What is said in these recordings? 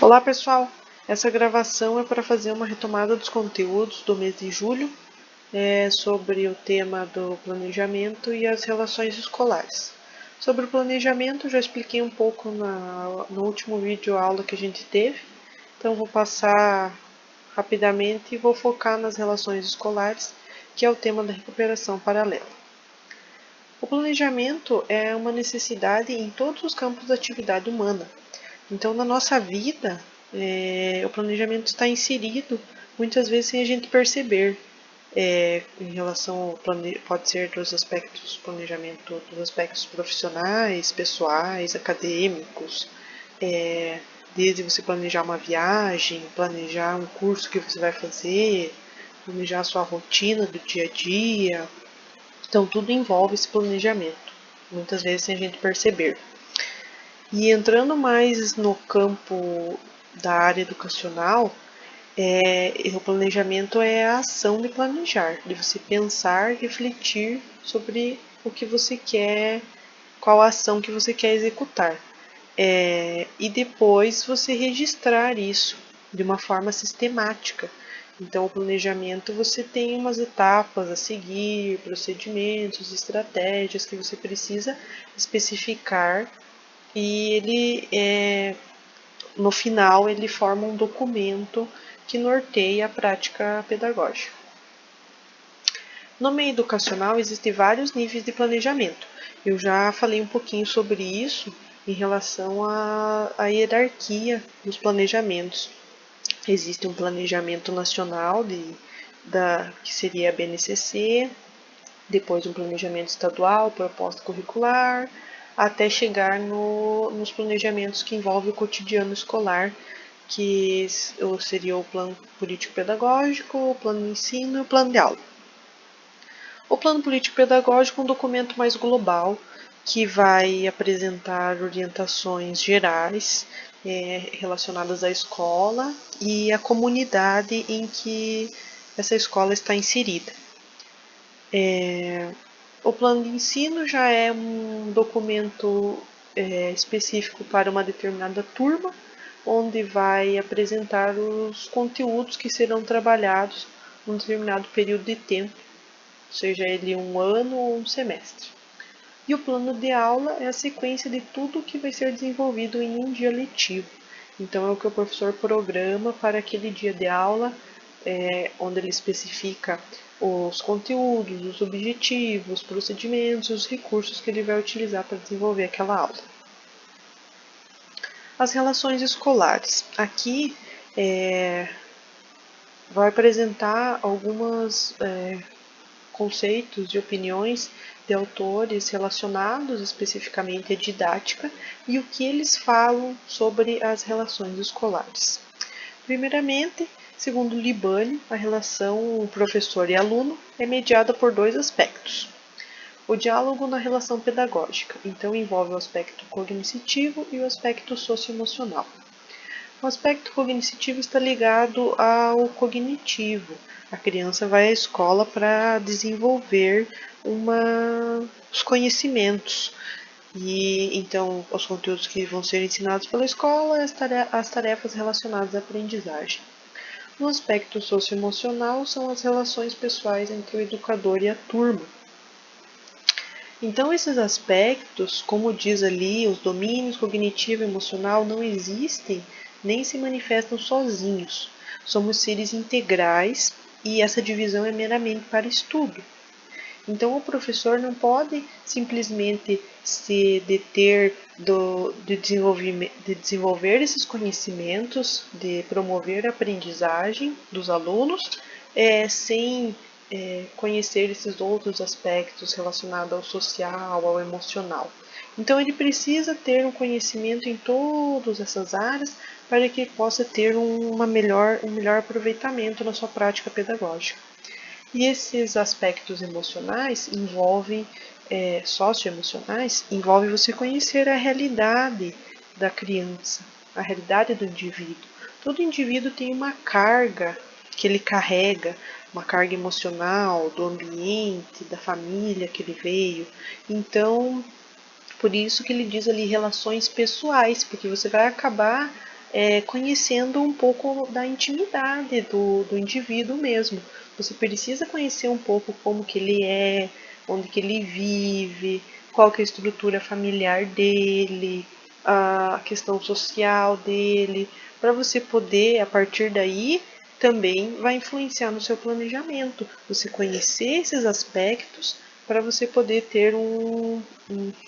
Olá pessoal, essa gravação é para fazer uma retomada dos conteúdos do mês de julho sobre o tema do planejamento e as relações escolares. Sobre o planejamento já expliquei um pouco no último vídeo aula que a gente teve, então vou passar rapidamente e vou focar nas relações escolares, que é o tema da recuperação paralela. O planejamento é uma necessidade em todos os campos da atividade humana. Então, na nossa vida, o planejamento está inserido muitas vezes sem a gente perceber. Em relação ao pode ser dos aspectos planejamento, dos aspectos profissionais, pessoais, acadêmicos, desde você planejar uma viagem, planejar um curso que você vai fazer, planejar a sua rotina do dia a dia. Então, tudo envolve esse planejamento, muitas vezes sem a gente perceber. E entrando mais no campo da área educacional, o planejamento é a ação de planejar, de você pensar, refletir sobre o que você quer, qual a ação que você quer executar. E depois você registrar isso de uma forma sistemática. Então, o planejamento você tem umas etapas a seguir, procedimentos, estratégias que você precisa especificar e no final, ele forma um documento que norteia a prática pedagógica. No meio educacional, existem vários níveis de planejamento. Eu já falei um pouquinho sobre isso em relação à hierarquia dos planejamentos. Existe um planejamento nacional, que seria a BNCC, depois um planejamento estadual, proposta curricular, até chegar nos planejamentos que envolvem o cotidiano escolar, que seria o plano político-pedagógico, o plano de ensino e o plano de aula. O plano político-pedagógico é um documento mais global, que vai apresentar orientações gerais relacionadas à escola e à comunidade em que essa escola está inserida. O plano de ensino já é um documento específico para uma determinada turma, onde vai apresentar os conteúdos que serão trabalhados num determinado período de tempo, seja ele um ano ou um semestre. E o plano de aula é a sequência de tudo que vai ser desenvolvido em um dia letivo. Então, é o que o professor programa para aquele dia de aula, onde ele especifica os conteúdos, os objetivos, os procedimentos, os recursos que ele vai utilizar para desenvolver aquela aula. As relações escolares. Aqui vai apresentar alguns conceitos e opiniões de autores relacionados especificamente à didática e o que eles falam sobre as relações escolares. Primeiramente, segundo Libani, a relação professor e aluno é mediada por dois aspectos. O diálogo na relação pedagógica, então envolve o aspecto cognitivo e o aspecto socioemocional. O aspecto cognitivo está ligado ao cognitivo. A criança vai à escola para desenvolver os conhecimentos. E então os conteúdos que vão ser ensinados pela escola, as tarefas relacionadas à aprendizagem. No aspecto socioemocional são as relações pessoais entre o educador e a turma. Então esses aspectos, como diz ali, os domínios cognitivo e emocional não existem nem se manifestam sozinhos. Somos seres integrais e essa divisão é meramente para estudo. Então, o professor não pode simplesmente se deter de desenvolver esses conhecimentos, de promover a aprendizagem dos alunos, sem conhecer esses outros aspectos relacionados ao social, ao emocional. Então, ele precisa ter um conhecimento em todas essas áreas para que possa ter um melhor aproveitamento na sua prática pedagógica. E esses aspectos emocionais socioemocionais, envolvem você conhecer a realidade da criança, a realidade do indivíduo. Todo indivíduo tem uma carga que ele carrega, uma carga emocional do ambiente, da família que ele veio. Então, por isso que ele diz ali relações pessoais, porque você vai acabar conhecendo um pouco da intimidade do indivíduo mesmo. Você precisa conhecer um pouco como que ele é, onde que ele vive, qual que é a estrutura familiar dele, a questão social dele, para você poder, a partir daí, também vai influenciar no seu planejamento. Você conhecer esses aspectos para você poder ter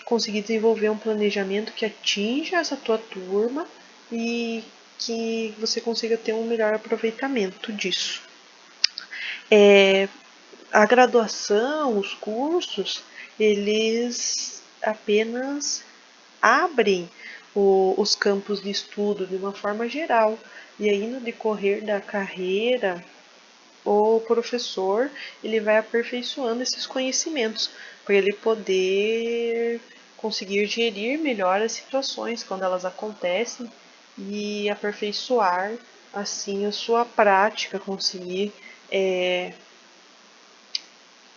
conseguir desenvolver um planejamento que atinja essa tua turma e que você consiga ter um melhor aproveitamento disso. A graduação, os cursos, eles apenas abrem os campos de estudo de uma forma geral. E aí, no decorrer da carreira, o professor ele vai aperfeiçoando esses conhecimentos para ele poder conseguir gerir melhor as situações quando elas acontecem e aperfeiçoar assim a sua prática, conseguir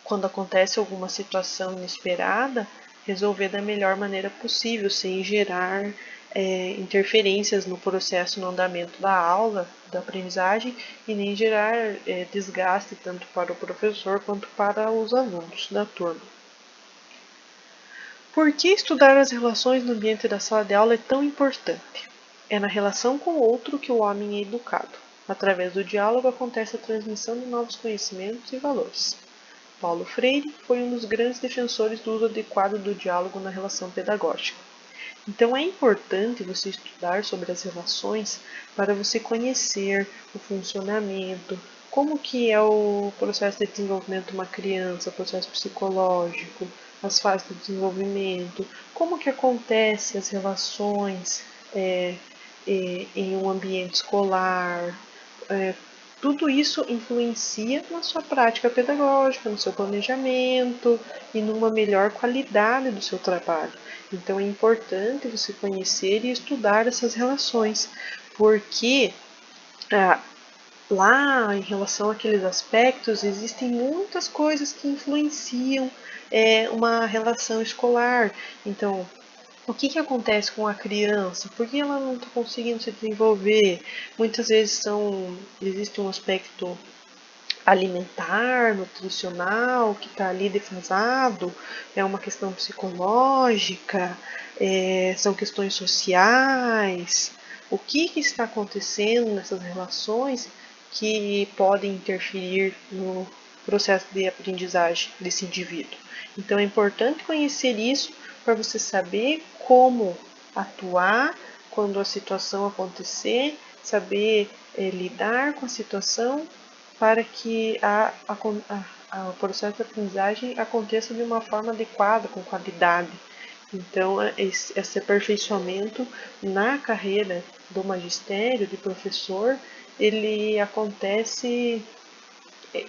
quando acontece alguma situação inesperada, resolver da melhor maneira possível, sem gerar interferências no processo, no andamento da aula, da aprendizagem, e nem gerar desgaste tanto para o professor quanto para os alunos da turma. Por que estudar as relações no ambiente da sala de aula é tão importante? É na relação com o outro que o homem é educado. Através do diálogo acontece a transmissão de novos conhecimentos e valores. Paulo Freire foi um dos grandes defensores do uso adequado do diálogo na relação pedagógica. Então é importante você estudar sobre as relações para você conhecer o funcionamento, como que é o processo de desenvolvimento de uma criança, o processo psicológico, as fases do desenvolvimento, como que acontece as relações em um ambiente escolar, tudo isso influencia na sua prática pedagógica, no seu planejamento e numa melhor qualidade do seu trabalho. Então é importante você conhecer e estudar essas relações, porque lá em relação àqueles aspectos existem muitas coisas que influenciam uma relação escolar. Então, o que acontece com a criança? Por que ela não está conseguindo se desenvolver? Muitas vezes existe um aspecto alimentar, nutricional, que está ali defasado, é uma questão psicológica, são questões sociais. O que está acontecendo nessas relações que podem interferir no processo de aprendizagem desse indivíduo? Então é importante conhecer isso para você saber como atuar quando a situação acontecer, saber lidar com a situação para que o processo de aprendizagem aconteça de uma forma adequada, com qualidade. Então, esse aperfeiçoamento na carreira do magistério, de professor, ele acontece,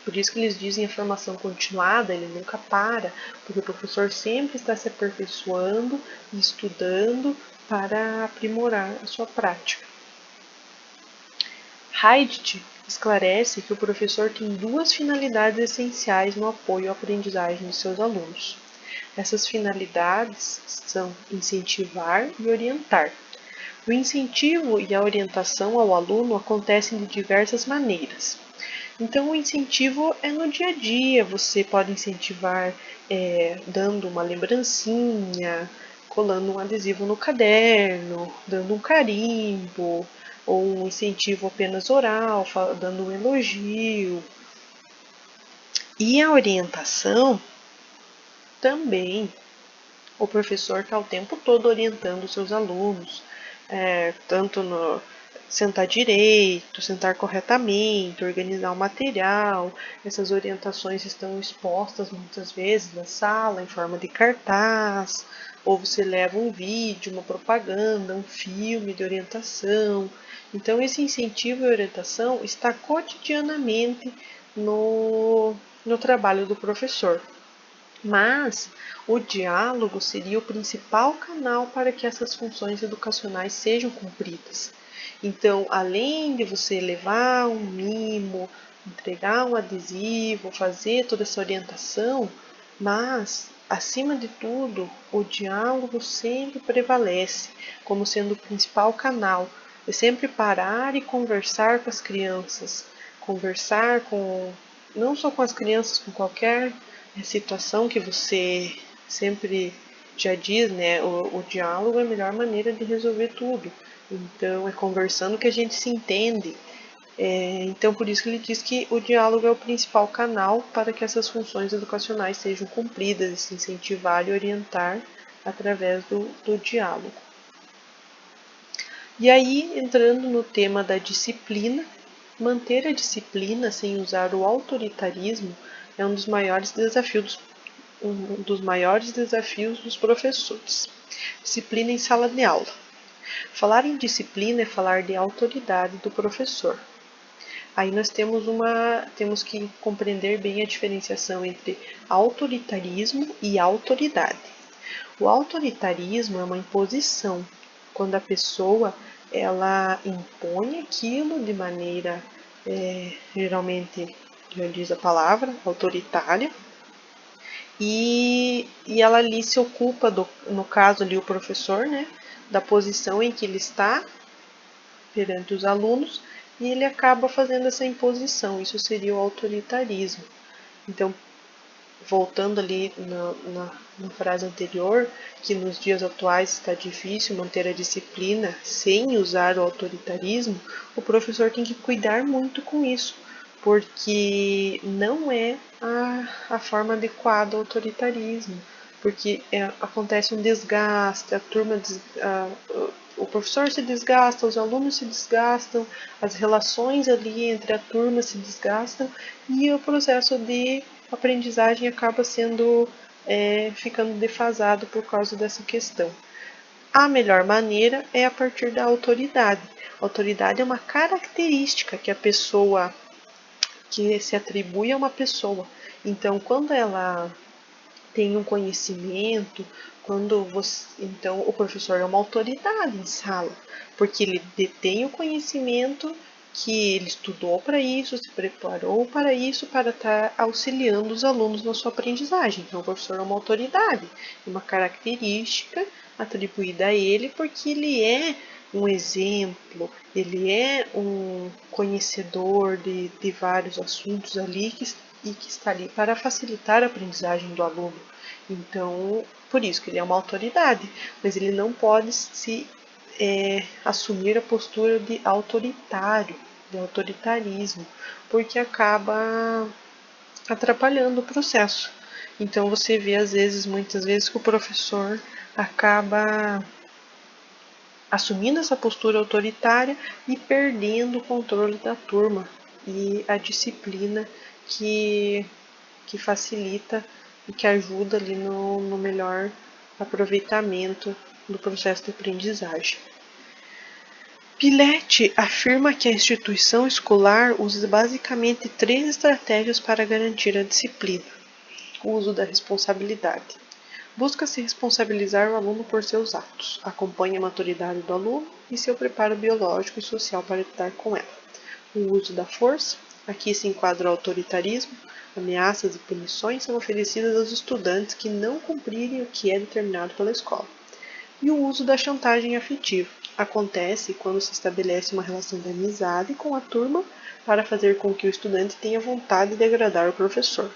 por isso que eles dizem a formação continuada, ele nunca para, porque o professor sempre está se aperfeiçoando e estudando para aprimorar a sua prática. Heidtch esclarece que o professor tem duas finalidades essenciais no apoio à aprendizagem de seus alunos. Essas finalidades são incentivar e orientar. O incentivo e a orientação ao aluno acontecem de diversas maneiras. Então, o incentivo é no dia a dia, você pode incentivar dando uma lembrancinha, colando um adesivo no caderno, dando um carimbo, ou um incentivo apenas oral, dando um elogio. E a orientação também, o professor está o tempo todo orientando os seus alunos, tanto no sentar direito, sentar corretamente, organizar o material. Essas orientações estão expostas muitas vezes na sala em forma de cartaz, ou você leva um vídeo, uma propaganda, um filme de orientação. Então esse incentivo e orientação está cotidianamente no trabalho do professor. Mas o diálogo seria o principal canal para que essas funções educacionais sejam cumpridas. Então, além de você levar um mimo, entregar um adesivo, fazer toda essa orientação, mas, acima de tudo, o diálogo sempre prevalece como sendo o principal canal, É sempre parar e conversar com as crianças, conversar com não só com as crianças, com qualquer situação que você sempre já diz, né? O diálogo é a melhor maneira de resolver tudo. Então é conversando que a gente se entende. Então por isso que ele diz que o diálogo é o principal canal para que essas funções educacionais sejam cumpridas, se incentivar e orientar através do diálogo. E aí, entrando no tema da disciplina, manter a disciplina sem usar o autoritarismo é um dos maiores desafios dos professores. Disciplina em sala de aula. Falar em disciplina é falar de autoridade do professor. Aí nós temos que compreender bem a diferenciação entre autoritarismo e autoridade. O autoritarismo é uma imposição, quando a pessoa ela impõe aquilo de maneira, geralmente, já diz a palavra, autoritária, e ela ali se ocupa, no caso ali o professor, né, da posição em que ele está perante os alunos, e ele acaba fazendo essa imposição, isso seria o autoritarismo. Então, voltando ali na frase anterior, que nos dias atuais está difícil manter a disciplina sem usar o autoritarismo, o professor tem que cuidar muito com isso, porque não é a forma adequada ao autoritarismo, porque acontece um desgaste, o professor se desgasta, os alunos se desgastam, as relações ali entre a turma se desgastam e o processo de aprendizagem acaba ficando defasado por causa dessa questão. A melhor maneira é a partir da autoridade. A autoridade é uma característica que se atribui a uma pessoa. Então, quando ela tem um conhecimento, então o professor é uma autoridade em sala, porque ele detém o conhecimento que ele estudou para isso, se preparou para isso, para estar auxiliando os alunos na sua aprendizagem. Então o professor é uma autoridade, uma característica atribuída a ele, porque ele é um exemplo, ele é um conhecedor de vários assuntos ali e que está ali para facilitar a aprendizagem do aluno. Então, por isso que ele é uma autoridade, mas ele não pode assumir a postura de autoritário, de autoritarismo, porque acaba atrapalhando o processo. Então você vê muitas vezes que o professor acaba assumindo essa postura autoritária e perdendo o controle da turma e a disciplina que facilita e que ajuda ali no melhor aproveitamento do processo de aprendizagem. Pillet afirma que a instituição escolar usa basicamente 3 estratégias para garantir a disciplina. O uso da responsabilidade. Busca-se responsabilizar o aluno por seus atos, acompanha a maturidade do aluno e seu preparo biológico e social para lidar com ela. O uso da força. Aqui se enquadra o autoritarismo. Ameaças e punições são oferecidas aos estudantes que não cumprirem o que é determinado pela escola. E o uso da chantagem afetiva. Acontece quando se estabelece uma relação de amizade com a turma para fazer com que o estudante tenha vontade de agradar o professor.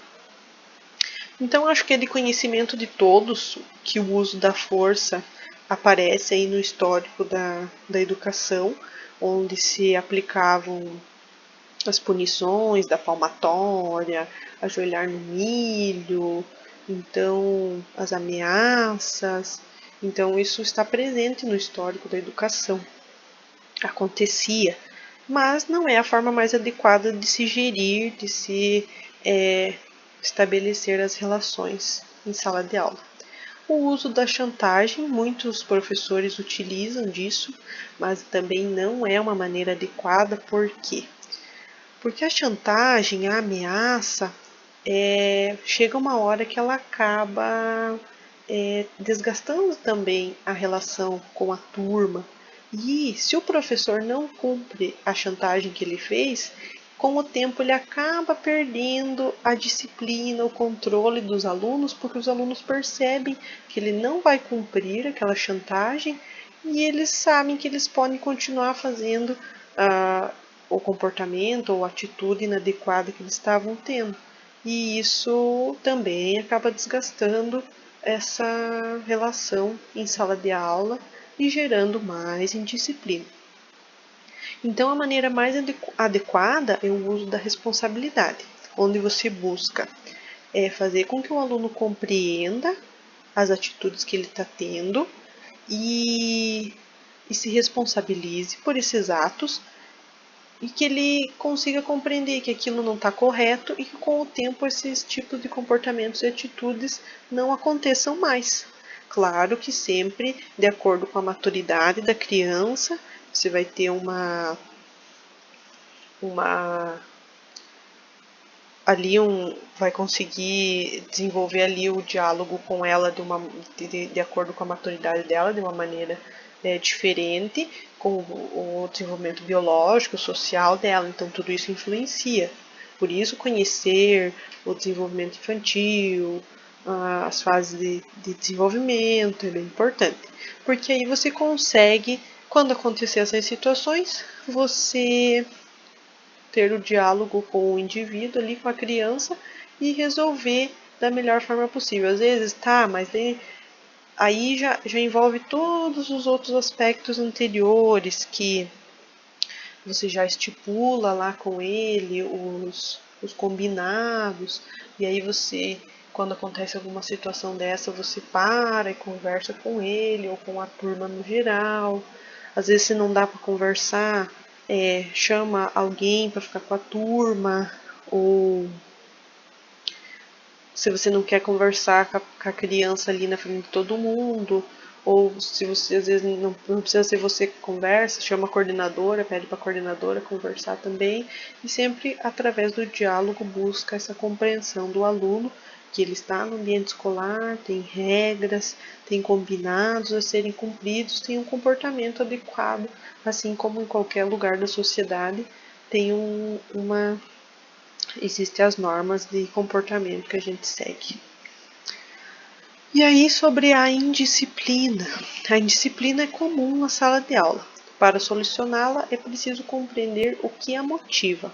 Então, acho que é de conhecimento de todos que o uso da força aparece aí no histórico da educação, onde se aplicavam as punições da palmatória, ajoelhar no milho, então as ameaças. Então isso está presente no histórico da educação. Acontecia, mas não é a forma mais adequada de se gerir, de se estabelecer as relações em sala de aula. O uso da chantagem, muitos professores utilizam disso, mas também não é uma maneira adequada, por quê? Porque a chantagem, a ameaça, chega uma hora que ela acaba desgastando também a relação com a turma. E se o professor não cumpre a chantagem que ele fez, com o tempo ele acaba perdendo a disciplina, o controle dos alunos, porque os alunos percebem que ele não vai cumprir aquela chantagem e eles sabem que eles podem continuar fazendo o comportamento ou atitude inadequada que eles estavam tendo. E isso também acaba desgastando essa relação em sala de aula e gerando mais indisciplina. Então, a maneira mais adequada é o uso da responsabilidade, onde você busca fazer com que o aluno compreenda as atitudes que ele está tendo e se responsabilize por esses atos e que ele consiga compreender que aquilo não está correto e que com o tempo esses tipos de comportamentos e atitudes não aconteçam mais. Claro que sempre de acordo com a maturidade da criança, você vai ter vai conseguir desenvolver ali o diálogo com ela de acordo com a maturidade dela, de uma maneira diferente, com o desenvolvimento biológico, social dela. Então, tudo isso influencia. Por isso, conhecer o desenvolvimento infantil, as fases de desenvolvimento é bem importante. Porque aí você consegue, quando acontecer essas situações, você ter o diálogo com o indivíduo ali, com a criança, e resolver da melhor forma possível. Às vezes, mas aí já envolve todos os outros aspectos anteriores que você já estipula lá com ele, os combinados, e aí você, quando acontece alguma situação dessa, você para e conversa com ele ou com a turma no geral. Às vezes, se não dá para conversar, chama alguém para ficar com a turma, ou se você não quer conversar com a criança ali na frente de todo mundo, ou se você às vezes não precisa ser você que conversa, chama a coordenadora, pede para a coordenadora conversar também, e sempre através do diálogo busca essa compreensão do aluno, que ele está no ambiente escolar, tem regras, tem combinados a serem cumpridos, tem um comportamento adequado, assim como em qualquer lugar da sociedade tem existem as normas de comportamento que a gente segue. E aí, sobre a indisciplina. A indisciplina é comum na sala de aula. Para solucioná-la, é preciso compreender o que a motiva.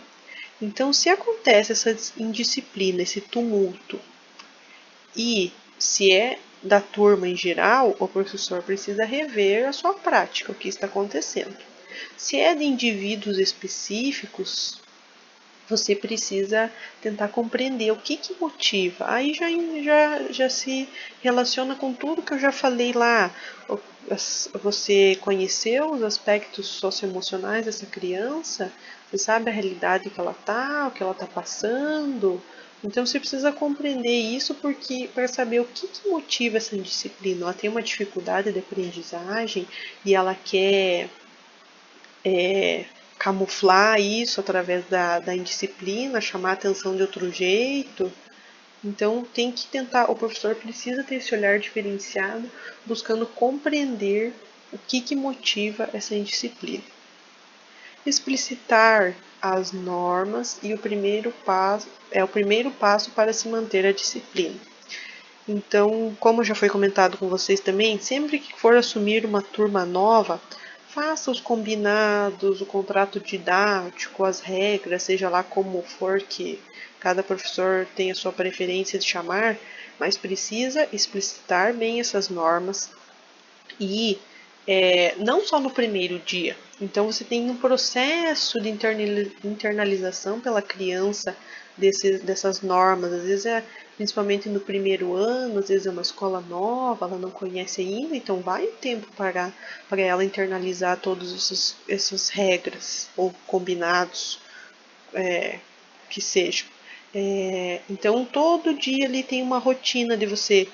Então, se acontece essa indisciplina, esse tumulto, e se é da turma em geral, o professor precisa rever a sua prática, o que está acontecendo. Se é de indivíduos específicos, você precisa tentar compreender o que motiva. Aí já se relaciona com tudo que eu já falei lá. Você conheceu os aspectos socioemocionais dessa criança? Você sabe a realidade que ela está, o que ela está passando? Então você precisa compreender isso para saber o que motiva essa indisciplina. Ela tem uma dificuldade de aprendizagem e ela quer camuflar isso através da indisciplina, chamar a atenção de outro jeito. Então tem que tentar, o professor precisa ter esse olhar diferenciado, buscando compreender o que motiva essa indisciplina. Explicitar as normas e o primeiro passo para se manter a disciplina. Então, como já foi comentado com vocês também, sempre que for assumir uma turma nova, faça os combinados, o contrato didático, as regras, seja lá como for que cada professor tem a sua preferência de chamar, mas precisa explicitar bem essas normas e não só no primeiro dia. Então você tem um processo de internalização pela criança dessas normas. Às vezes principalmente no primeiro ano, às vezes é uma escola nova, ela não conhece ainda, então vai um tempo para ela internalizar todas essas regras ou combinados que sejam. Então todo dia ali tem uma rotina de você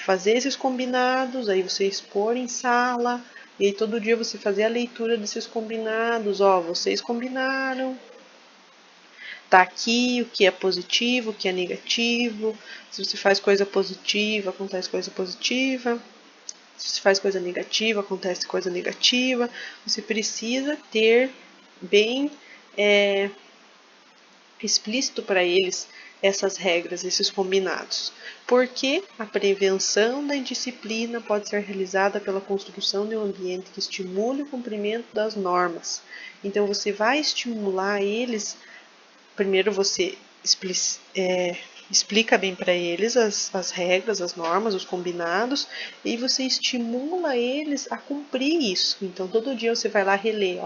fazer esses combinados, aí você expor em sala, e aí todo dia você fazer a leitura desses combinados, vocês combinaram, tá aqui o que é positivo, o que é negativo, se você faz coisa positiva, acontece coisa positiva, se você faz coisa negativa, acontece coisa negativa, você precisa ter bem explícito para eles essas regras, esses combinados, porque a prevenção da indisciplina pode ser realizada pela construção de um ambiente que estimule o cumprimento das normas. Então você vai estimular eles, primeiro você explica bem para eles as regras, as normas, os combinados, e você estimula eles a cumprir isso. Então todo dia você vai lá reler,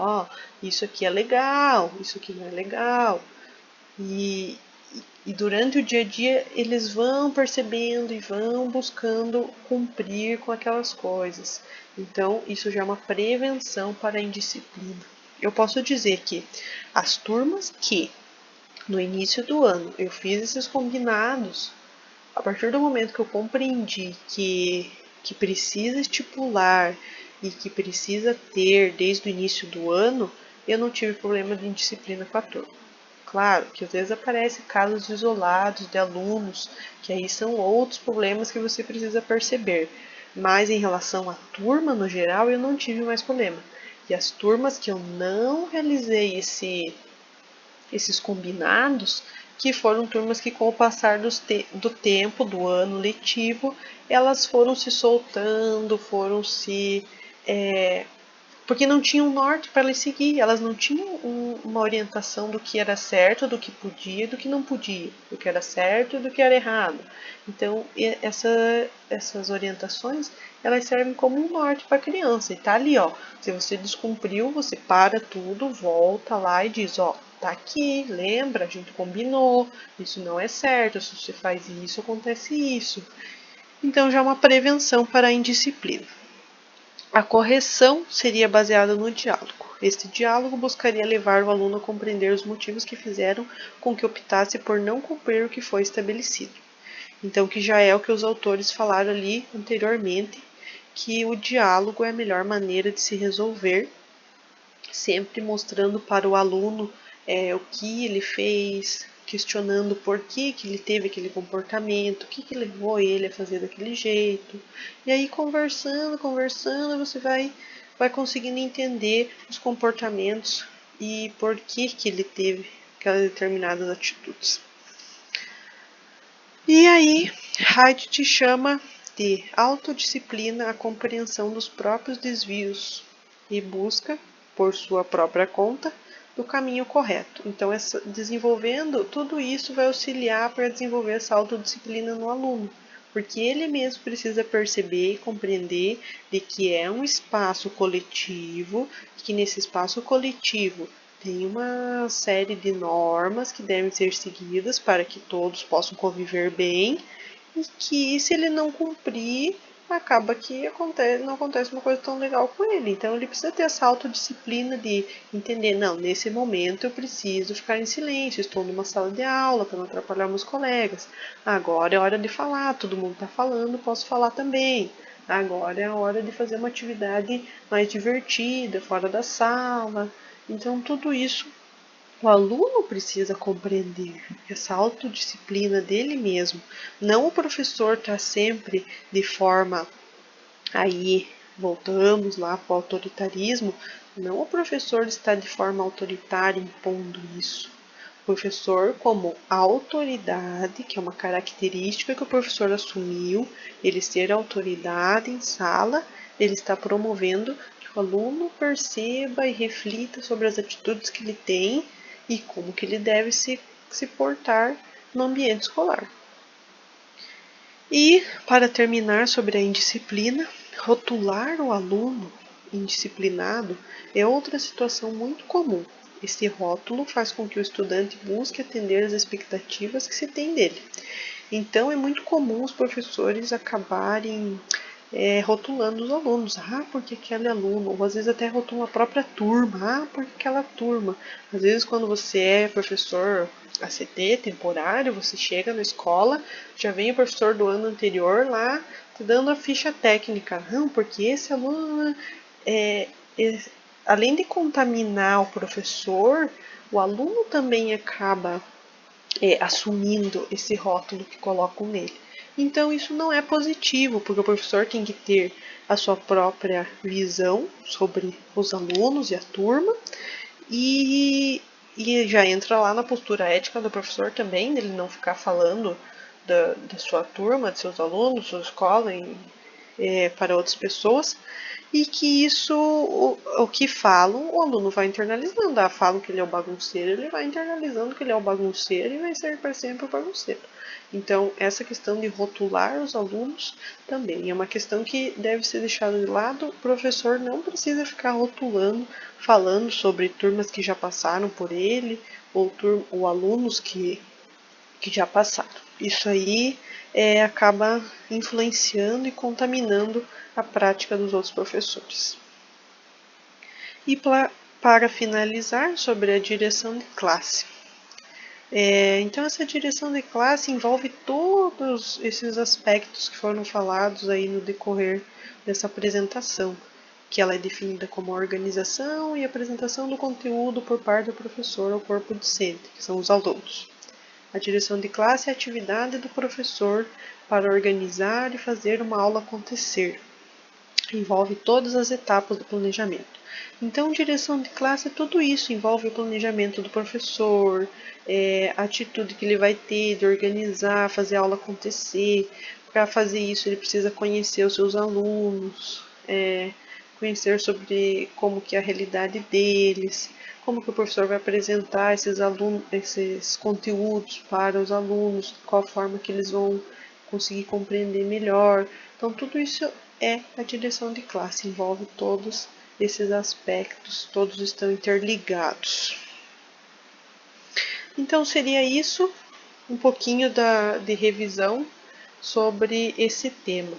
isso aqui é legal, isso aqui não é legal. E durante o dia a dia eles vão percebendo e vão buscando cumprir com aquelas coisas. Então isso já é uma prevenção para a indisciplina. Eu posso dizer que as turmas que no início do ano eu fiz esses combinados, a partir do momento que eu compreendi que precisa estipular e que precisa ter desde o início do ano, eu não tive problema de indisciplina com a turma. Claro que às vezes aparecem casos isolados de alunos, que aí são outros problemas que você precisa perceber. Mas em relação à turma no geral, eu não tive mais problema. E as turmas que eu não realizei esses combinados, que foram turmas que com o passar do tempo, do ano letivo, elas foram se soltando, foram se porque não tinham um norte para elas seguir, elas não tinham uma orientação do que era certo, do que podia, do que não podia, do que era certo e do que era errado. Então, essas orientações, elas servem como um norte para a criança. E tá ali, se você descumpriu, você para tudo, volta lá e diz, tá aqui, lembra, a gente combinou, isso não é certo, se você faz isso, acontece isso. Então, já é uma prevenção para a indisciplina. A correção seria baseada no diálogo. Este diálogo buscaria levar o aluno a compreender os motivos que fizeram com que optasse por não cumprir o que foi estabelecido. Então, que já é o que os autores falaram ali anteriormente, que o diálogo é a melhor maneira de se resolver, sempre mostrando para o aluno o que ele fez, questionando por que ele teve aquele comportamento, o que levou ele a fazer daquele jeito. E aí conversando, você vai conseguindo entender os comportamentos e por que ele teve aquelas determinadas atitudes. E aí, Haidt chama de autodisciplina a compreensão dos próprios desvios e busca, por sua própria conta, do caminho correto. Então, desenvolvendo tudo isso vai auxiliar para desenvolver essa autodisciplina no aluno, porque ele mesmo precisa perceber e compreender de que é um espaço coletivo, que nesse espaço coletivo tem uma série de normas que devem ser seguidas para que todos possam conviver bem e que se ele não cumprir, acaba que não acontece uma coisa tão legal com ele. Então ele precisa ter essa autodisciplina de entender, não, nesse momento eu preciso ficar em silêncio, estou numa sala de aula para não atrapalhar meus colegas. Agora é hora de falar, todo mundo está falando, posso falar também. Agora é a hora de fazer uma atividade mais divertida, fora da sala. Então tudo isso o aluno precisa compreender essa autodisciplina dele mesmo. Não o professor está sempre de forma, aí voltamos lá para o autoritarismo, não o professor está de forma autoritária impondo isso. O professor, como autoridade, que é uma característica que o professor assumiu, ele ser autoridade em sala, ele está promovendo que o aluno perceba e reflita sobre as atitudes que ele tem e como que ele deve se portar no ambiente escolar. E, para terminar sobre a indisciplina, rotular o aluno indisciplinado é outra situação muito comum. Esse rótulo faz com que o estudante busque atender às expectativas que se tem dele. Então, é muito comum os professores acabarem rotulando os alunos. Porque aquele aluno, ou às vezes até rotulam a própria turma. Porque aquela turma. Às vezes, quando você é professor ACT, temporário, você chega na escola, já vem o professor do ano anterior lá, te dando a ficha técnica. Porque esse aluno, além de contaminar o professor, o aluno também acaba assumindo esse rótulo que colocam nele. Então isso não é positivo, porque o professor tem que ter a sua própria visão sobre os alunos e a turma, e E já entra lá na postura ética do professor também, dele não ficar falando da sua turma, de seus alunos, sua escola para outras pessoas, e que isso, o que falam, o aluno vai internalizando. Falam que ele é o bagunceiro, ele vai internalizando que ele é o bagunceiro e vai ser para sempre o bagunceiro. Então, essa questão de rotular os alunos também é uma questão que deve ser deixada de lado. O professor não precisa ficar rotulando, falando sobre turmas que já passaram por ele ou alunos que já passaram. Isso aí acaba influenciando e contaminando a prática dos outros professores. E para finalizar, sobre a direção de classe. Então, essa direção de classe envolve todos esses aspectos que foram falados aí no decorrer dessa apresentação, que ela é definida como a organização e apresentação do conteúdo por parte do professor ao corpo docente, que são os alunos. A direção de classe é a atividade do professor para organizar e fazer uma aula acontecer. Envolve todas as etapas do planejamento. Então, direção de classe é tudo isso, envolve o planejamento do professor, a atitude que ele vai ter de organizar, fazer a aula acontecer. Para fazer isso, ele precisa conhecer os seus alunos, conhecer sobre como que é a realidade deles, como que o professor vai apresentar esses conteúdos para os alunos, qual forma que eles vão conseguir compreender melhor. Então, tudo isso é a direção de classe, envolve todos esses aspectos, todos estão interligados. Então, seria isso, um pouquinho de revisão sobre esse tema.